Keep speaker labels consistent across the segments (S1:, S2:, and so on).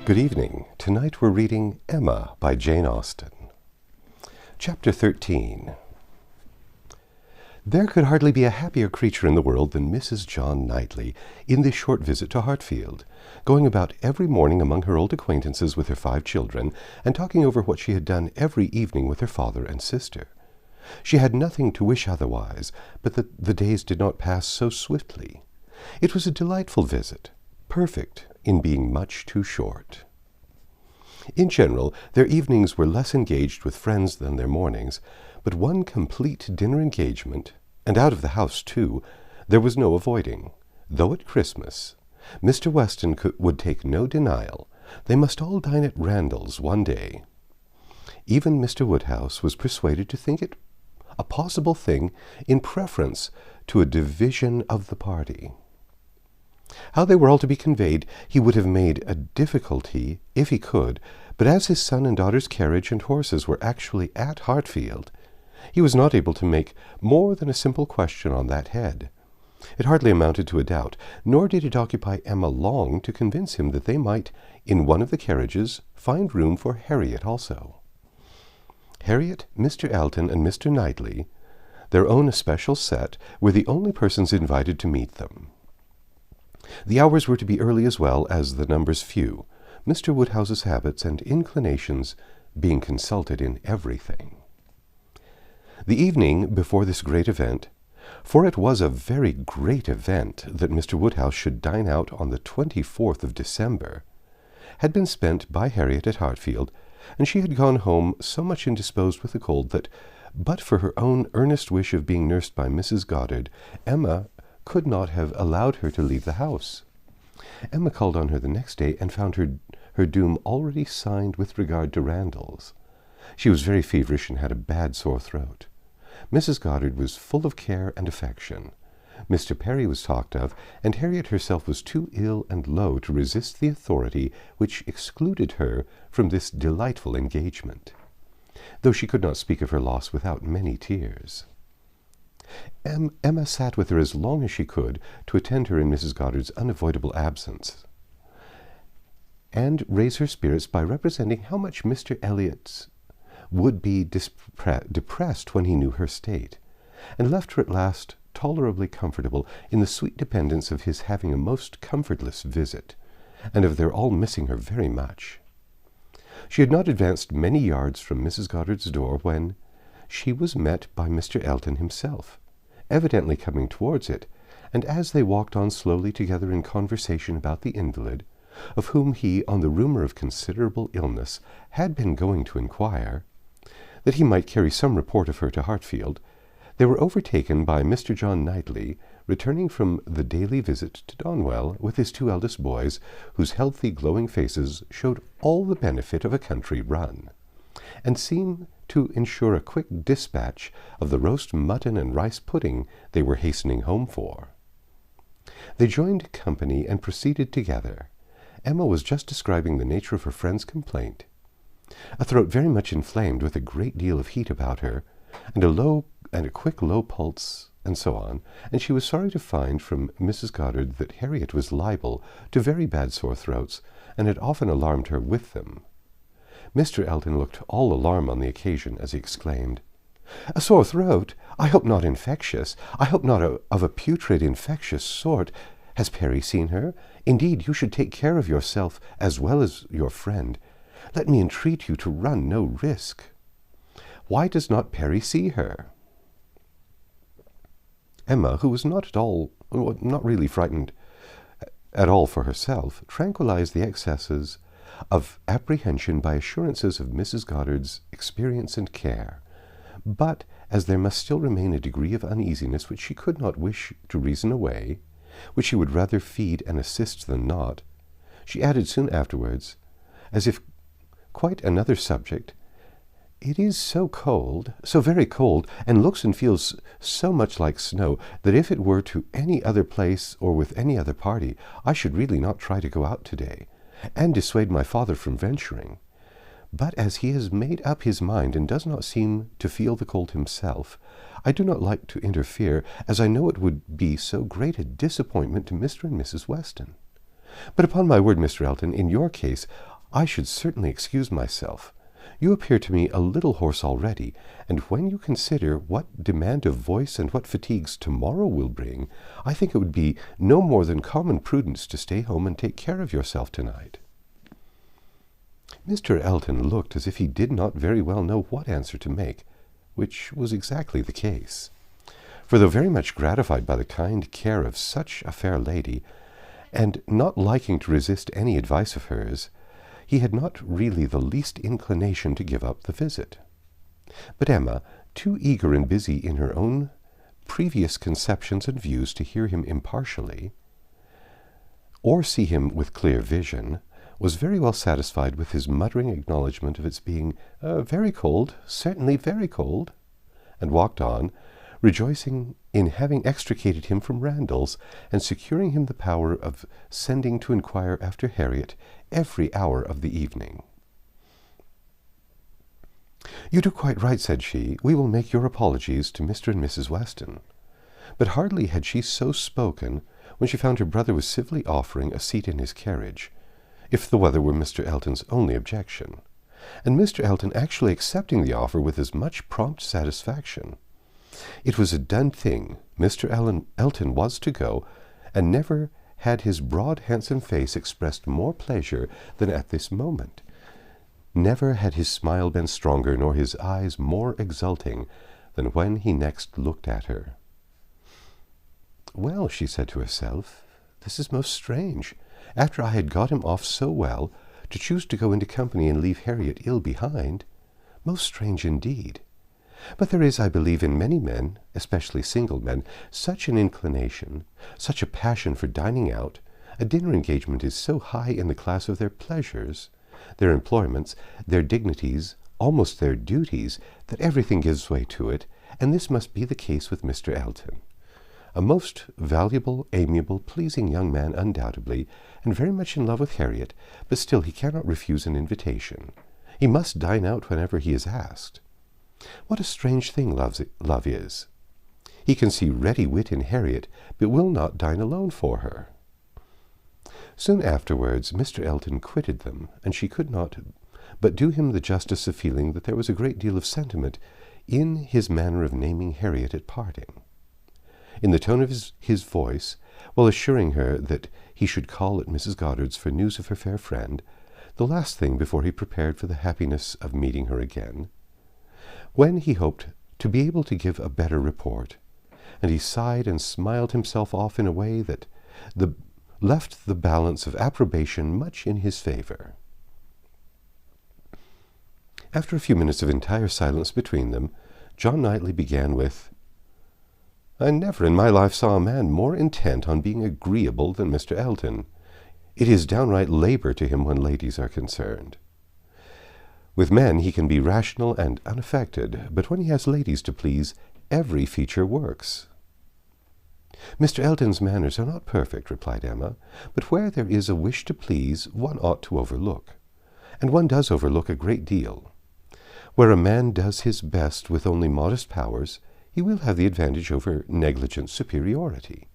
S1: Good evening. Tonight we're reading Emma by Jane Austen. Chapter 13. There could hardly be a happier creature in the world than Mrs. John Knightley in this short visit to Hartfield, going about every morning among her old acquaintances with her 5 children, and talking over what she had done every evening with her father and sister. She had nothing to wish otherwise, but that the days did not pass so swiftly. It was a delightful visit, perfect in being much too short. In general, their evenings were less engaged with friends than their mornings, but one complete dinner engagement, and out of the house too, there was no avoiding. Though at Christmas, Mr. Weston would take no denial. They must all dine at Randall's one day. Even Mr. Woodhouse was persuaded to think it a possible thing in preference to a division of the party. How they were all to be conveyed he would have made a difficulty if he could, but as his son and daughter's carriage and horses were actually at Hartfield, he was not able to make more than a simple question on that head. It hardly amounted to a doubt, nor did it occupy Emma long to convince him that they might, in one of the carriages, find room for Harriet also. Harriet, Mr. Elton, and Mr. Knightley, their own especial set, were the only persons invited to meet them. The hours were to be early as well as the numbers few, Mr. Woodhouse's habits and inclinations being consulted in everything. The evening before this great event, for it was a very great event that Mr. Woodhouse should dine out on the 24th of December, had been spent by Harriet at Hartfield, and she had gone home so much indisposed with the cold that, but for her own earnest wish of being nursed by Mrs. Goddard, Emma could not have allowed her to leave the house. Emma called on her the next day and found her doom already signed with regard to Randall's. She was very feverish and had a bad sore throat. Mrs. Goddard was full of care and affection. Mr. Perry was talked of, and Harriet herself was too ill and low to resist the authority which excluded her from this delightful engagement, though she could not speak of her loss without many tears. Emma sat with her as long as she could to attend her in Mrs. Goddard's unavoidable absence, and raise her spirits by representing how much Mr. Elliot would be depressed when he knew her state, and left her at last tolerably comfortable in the sweet dependence of his having a most comfortless visit, and of their all missing her very much. She had not advanced many yards from Mrs. Goddard's door when she was met by Mr. Elton himself, evidently coming towards it, and as they walked on slowly together in conversation about the invalid, of whom he, on the rumour of considerable illness, had been going to inquire, that he might carry some report of her to Hartfield, they were overtaken by Mr. John Knightley, returning from the daily visit to Donwell with his 2 eldest boys, whose healthy, glowing faces showed all the benefit of a country run, and seemed to ensure a quick dispatch of the roast mutton and rice pudding they were hastening home for. They joined company and proceeded together. Emma was just describing the nature of her friend's complaint, a throat very much inflamed with a great deal of heat about her, and a quick low pulse, and so on, and she was sorry to find from Mrs. Goddard that Harriet was liable to very bad sore throats, and had often alarmed her with them. Mr. Elton looked all alarm on the occasion as he exclaimed, "A sore throat? I hope not infectious. I hope not of a putrid infectious sort. Has Perry seen her? Indeed, you should take care of yourself as well as your friend. Let me entreat you to run no risk. Why does not Perry see her?" Emma, who was not really frightened at all for herself, tranquilized the excesses of apprehension by assurances of Mrs. Goddard's experience and care, but as there must still remain a degree of uneasiness which she could not wish to reason away, which she would rather feed and assist than not, she added soon afterwards, as if quite another subject, "It is so cold, so very cold, and looks and feels so much like snow, that if it were to any other place or with any other party, I should really not try to go out today, and dissuade my father from venturing. But as he has made up his mind and does not seem to feel the cold himself, I do not like to interfere, as I know it would be so great a disappointment to Mr. and Mrs. Weston. But upon my word, Mr. Elton, in your case, I should certainly excuse myself. You appear to me a little hoarse already, and when you consider what demand of voice and what fatigues tomorrow will bring, I think it would be no more than common prudence to stay home and take care of yourself tonight." Mr. Elton looked as if he did not very well know what answer to make, which was exactly the case. For though very much gratified by the kind care of such a fair lady, and not liking to resist any advice of hers, he had not really the least inclination to give up the visit. But Emma, too eager and busy in her own previous conceptions and views to hear him impartially, or see him with clear vision, was very well satisfied with his muttering acknowledgment of its being very cold, certainly very cold, and walked on, rejoicing in having extricated him from Randalls, and securing him the power of sending to inquire after Harriet every hour of the evening. "You do quite right," said she. "We will make your apologies to Mr. and Mrs. Weston." But hardly had she so spoken when she found her brother was civilly offering a seat in his carriage, if the weather were Mr. Elton's only objection, and Mr. Elton actually accepting the offer with as much prompt satisfaction. It was a done thing. Mr. Elton was to go, and never had his broad, handsome face expressed more pleasure than at this moment. Never had his smile been stronger, nor his eyes more exulting, than when he next looked at her. "Well," she said to herself, "this is most strange. After I had got him off so well, to choose to go into company and leave Harriet ill behind. Most strange indeed. But there is, I believe, in many men, especially single men, such an inclination, such a passion for dining out. A dinner engagement is so high in the class of their pleasures, their employments, their dignities, almost their duties, that everything gives way to it, and this must be the case with Mr. Elton. A most valuable, amiable, pleasing young man undoubtedly, and very much in love with Harriet, but still he cannot refuse an invitation. He must dine out whenever he is asked. What a strange thing love is! He can see ready wit in Harriet, but will not dine alone for her." Soon afterwards Mr. Elton quitted them, and she could not but do him the justice of feeling that there was a great deal of sentiment in his manner of naming Harriet at parting. In the tone of his voice, while assuring her that he should call at Mrs. Goddard's for news of her fair friend, the last thing before he prepared for the happiness of meeting her again, when he hoped to be able to give a better report, and he sighed and smiled himself off in a way that left the balance of approbation much in his favor. After a few minutes of entire silence between them, John Knightley began with, "I never in my life saw a man more intent on being agreeable than Mr. Elton. It is downright labor to him when ladies are concerned. With men he can be rational and unaffected, but when he has ladies to please, every feature works." "Mr. Elton's manners are not perfect," replied Emma, "but where there is a wish to please, one ought to overlook. And one does overlook a great deal. Where a man does his best with only modest powers, he will have the advantage over negligent superiority.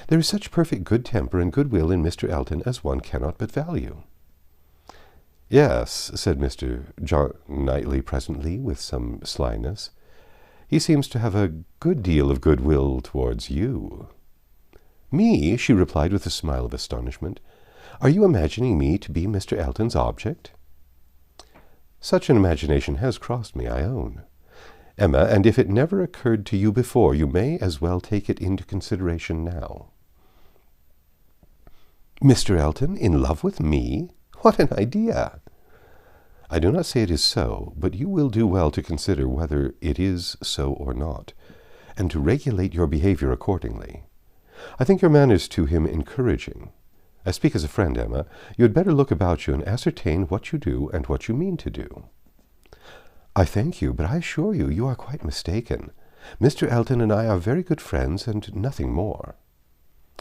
S1: There is such perfect good temper and good will in Mr. Elton as one cannot but value." "Yes," said Mr. John Knightley presently, with some slyness. "He seems to have a good deal of good will towards you." "Me?" she replied with a smile of astonishment. "Are you imagining me to be Mr. Elton's object?" "Such an imagination has crossed me, I own, Emma, and if it never occurred to you before, you may as well take it into consideration now." "Mr. Elton in love with me? What an idea!" "I do not say it is so, but you will do well to consider whether it is so or not, and to regulate your behavior accordingly. I think your manners to him encouraging. I speak as a friend, Emma. You had better look about you and ascertain what you do and what you mean to do." "I thank you, but I assure you, you are quite mistaken. Mr. Elton and I are very good friends, and nothing more."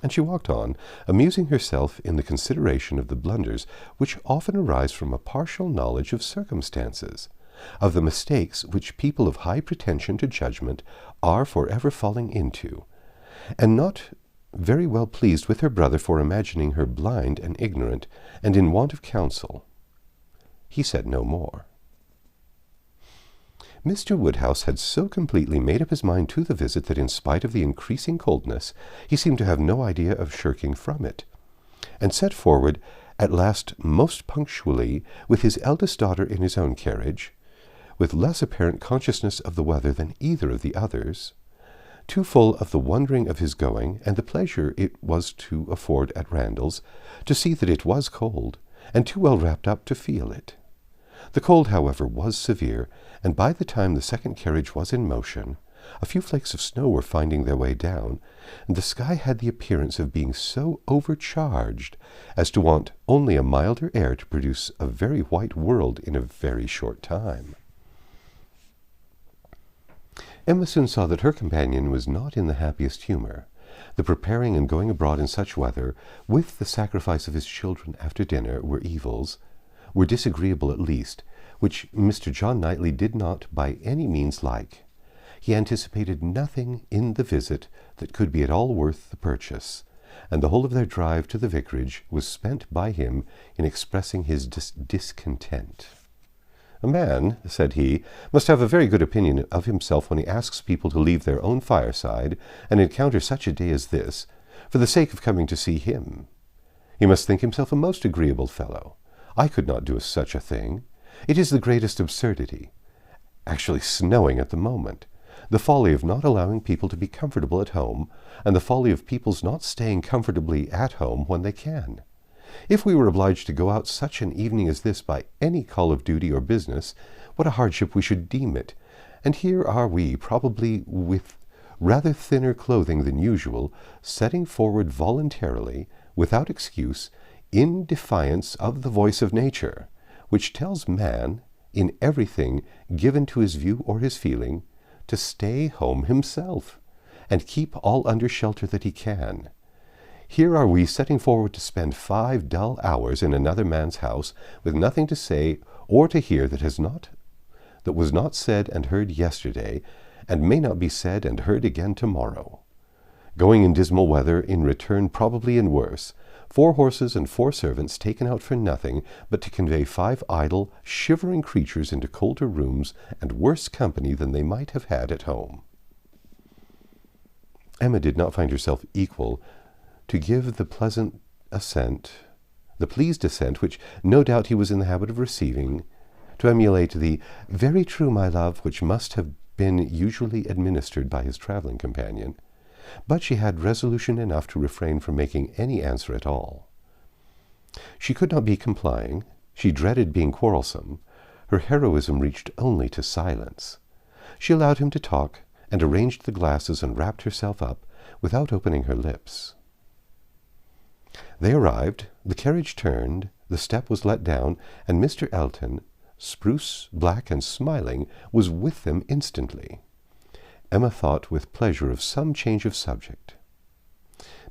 S1: And she walked on, amusing herself in the consideration of the blunders which often arise from a partial knowledge of circumstances, of the mistakes which people of high pretension to judgment are for ever falling into, and not very well pleased with her brother for imagining her blind and ignorant, and in want of counsel. he said no more. Mr. Woodhouse had so completely made up his mind to the visit that in spite of the increasing coldness, he seemed to have no idea of shirking from it, and set forward at last most punctually with his eldest daughter in his own carriage, with less apparent consciousness of the weather than either of the others, too full of the wondering of his going and the pleasure it was to afford at Randalls to see that it was cold, and too well wrapped up to feel it. The cold, however, was severe, and by the time the second carriage was in motion, a few flakes of snow were finding their way down, and the sky had the appearance of being so overcharged as to want only a milder air to produce a very white world in a very short time. Emma soon saw that her companion was not in the happiest humour. The preparing and going abroad in such weather, with the sacrifice of his children after dinner, were evils, were disagreeable at least, which Mr. John Knightley did not by any means like. He anticipated nothing in the visit that could be at all worth the purchase, and the whole of their drive to the vicarage was spent by him in expressing his discontent. "A man," said he, "must have a very good opinion of himself when he asks people to leave their own fireside and encounter such a day as this, for the sake of coming to see him. He must think himself a most agreeable fellow. I could not do such a thing. It is the greatest absurdity. Actually snowing at the moment. The folly of not allowing people to be comfortable at home, and the folly of people's not staying comfortably at home when they can. If we were obliged to go out such an evening as this by any call of duty or business, what a hardship we should deem it. And here are we, probably with rather thinner clothing than usual, setting forward voluntarily, without excuse, in defiance of the voice of nature, which tells man, in everything given to his view or his feeling, to stay home himself, and keep all under shelter that he can. Here are we setting forward to spend 5 dull hours in another man's house, with nothing to say or to hear that was not said and heard yesterday, and may not be said and heard again tomorrow. Going in dismal weather, in return probably in worse, 4 horses and 4 servants taken out for nothing but to convey 5 idle, shivering creatures into colder rooms and worse company than they might have had at home." Emma did not find herself equal to give the pleased assent which no doubt he was in the habit of receiving, to emulate the "very true, my love," which must have been usually administered by his travelling companion. But she had resolution enough to refrain from making any answer at all. She could not be complying. She dreaded being quarrelsome. Her heroism reached only to silence. She allowed him to talk, and arranged the glasses and wrapped herself up, without opening her lips. They arrived, the carriage turned, the step was let down, and Mr. Elton, spruce, black, and smiling, was with them instantly. Emma thought with pleasure of some change of subject.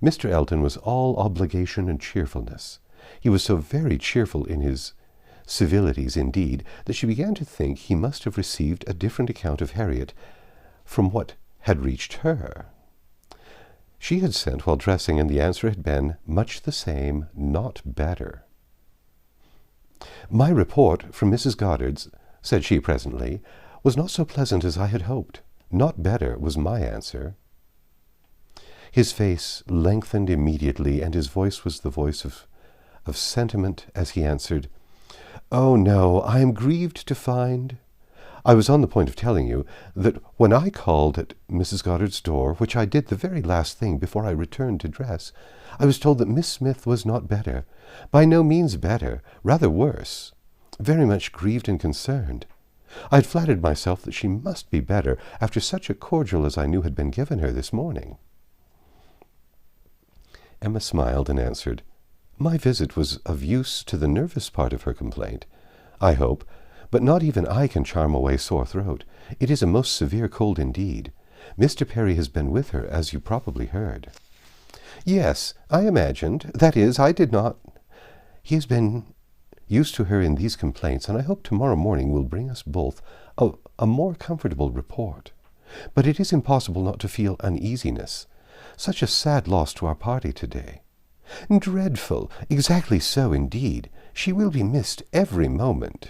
S1: Mr. Elton was all obligation and cheerfulness. He was so very cheerful in his civilities, indeed, that she began to think he must have received a different account of Harriet from what had reached her. She had sent while dressing, and the answer had been much the same, not better. "My report from Mrs. Goddard's," said she presently, "was not so pleasant as I had hoped. Not better was my answer." His face lengthened immediately, and his voice was the voice of sentiment as he answered, "Oh, no, I am grieved to find— I was on the point of telling you that when I called at Mrs. Goddard's door, which I did the very last thing before I returned to dress, I was told that Miss Smith was not better, by no means better, rather worse, very much grieved and concerned. I had flattered myself that she must be better after such a cordial as I knew had been given her this morning." Emma smiled and answered, "My visit was of use to the nervous part of her complaint, I hope, but not even I can charm away sore throat. It is a most severe cold indeed. Mr. Perry has been with her, as you probably heard." "Yes, I imagined. That is, I did not. He has been used to her in these complaints, and I hope tomorrow morning will bring us both a more comfortable report. But it is impossible not to feel uneasiness. Such a sad loss to our party today." "Dreadful! Exactly so, indeed. She will be missed every moment."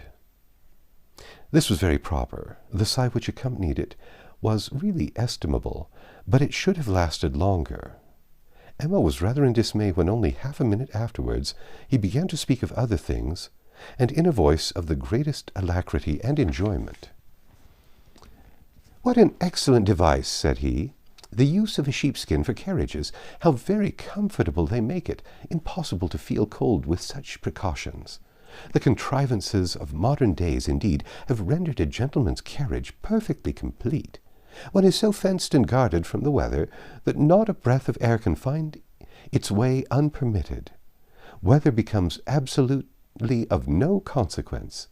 S1: This was very proper. The sigh which accompanied it was really estimable, but it should have lasted longer. Emma was rather in dismay when only half a minute afterwards he began to speak of other things, and in a voice of the greatest alacrity and enjoyment. "What an excellent device," said he. "The use of a sheepskin for carriages. How very comfortable they make it. Impossible to feel cold with such precautions. The contrivances of modern days, indeed, have rendered a gentleman's carriage perfectly complete. One is so fenced and guarded from the weather that not a breath of air can find its way unpermitted. Weather becomes absolutely of no consequence.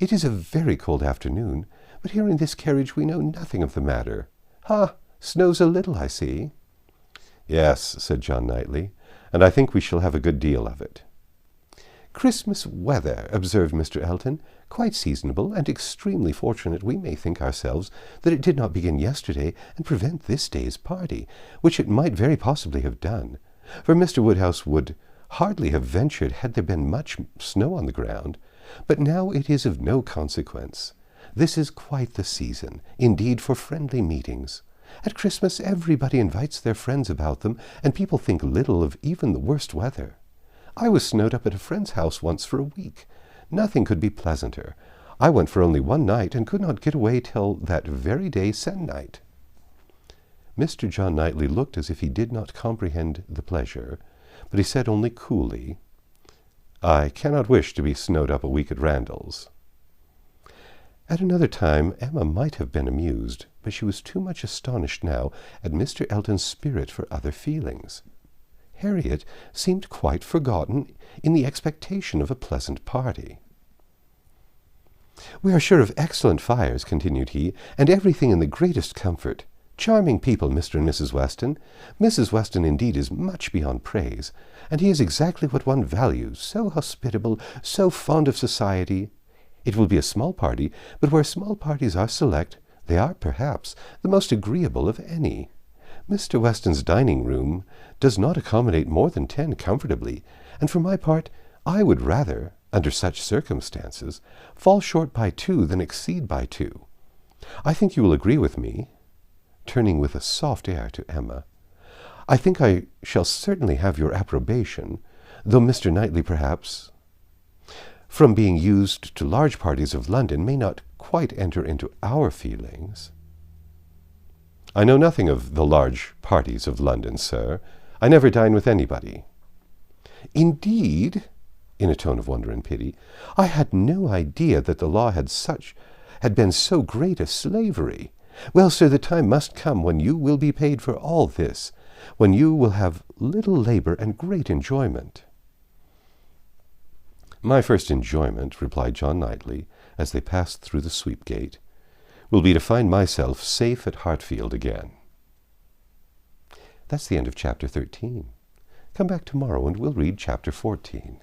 S1: It is a very cold afternoon, but here in this carriage we know nothing of the matter. Ha! Snows a little, I see." "Yes," said John Knightley, "and I think we shall have a good deal of it." "Christmas weather," observed Mr. Elton, "quite seasonable, and extremely fortunate we may think ourselves that it did not begin yesterday and prevent this day's party, which it might very possibly have done, for Mr. Woodhouse would hardly have ventured had there been much snow on the ground. But now it is of no consequence. This is quite the season, indeed, for friendly meetings. At Christmas everybody invites their friends about them, and people think little of even the worst weather. I was snowed up at a friend's house once for a week. Nothing could be pleasanter. I went for only one night, and could not get away till that very day se'nnight." Mr. John Knightley looked as if he did not comprehend the pleasure, but he said only coolly, "I cannot wish to be snowed up a week at Randall's." At another time Emma might have been amused, but she was too much astonished now at Mr. Elton's spirit for other feelings. Harriet seemed quite forgotten in the expectation of a pleasant party. "We are sure of excellent fires," continued he, "and everything in the greatest comfort. Charming people, Mr. and Mrs. Weston. Mrs. Weston, indeed, is much beyond praise, and he is exactly what one values, so hospitable, so fond of society. It will be a small party, but where small parties are select, they are, perhaps, the most agreeable of any. Mr. Weston's dining-room does not accommodate more than 10 comfortably, and for my part, I would rather, under such circumstances, fall short by 2 than exceed by 2. I think you will agree with me," turning with a soft air to Emma. "I think I shall certainly have your approbation, though Mr. Knightley, perhaps, from being used to large parties of London, may not quite enter into our feelings." "I know nothing of the large parties of London, sir. I never dine with anybody." "Indeed?" in a tone of wonder and pity. "I had no idea that the law had been so great a slavery. Well, sir, the time must come when you will be paid for all this, when you will have little labor and great enjoyment." "My first enjoyment," replied John Knightley, as they passed through the sweep gate, "will be to find myself safe at Hartfield again." That's the end of chapter 13. Come back tomorrow and we'll read chapter 14.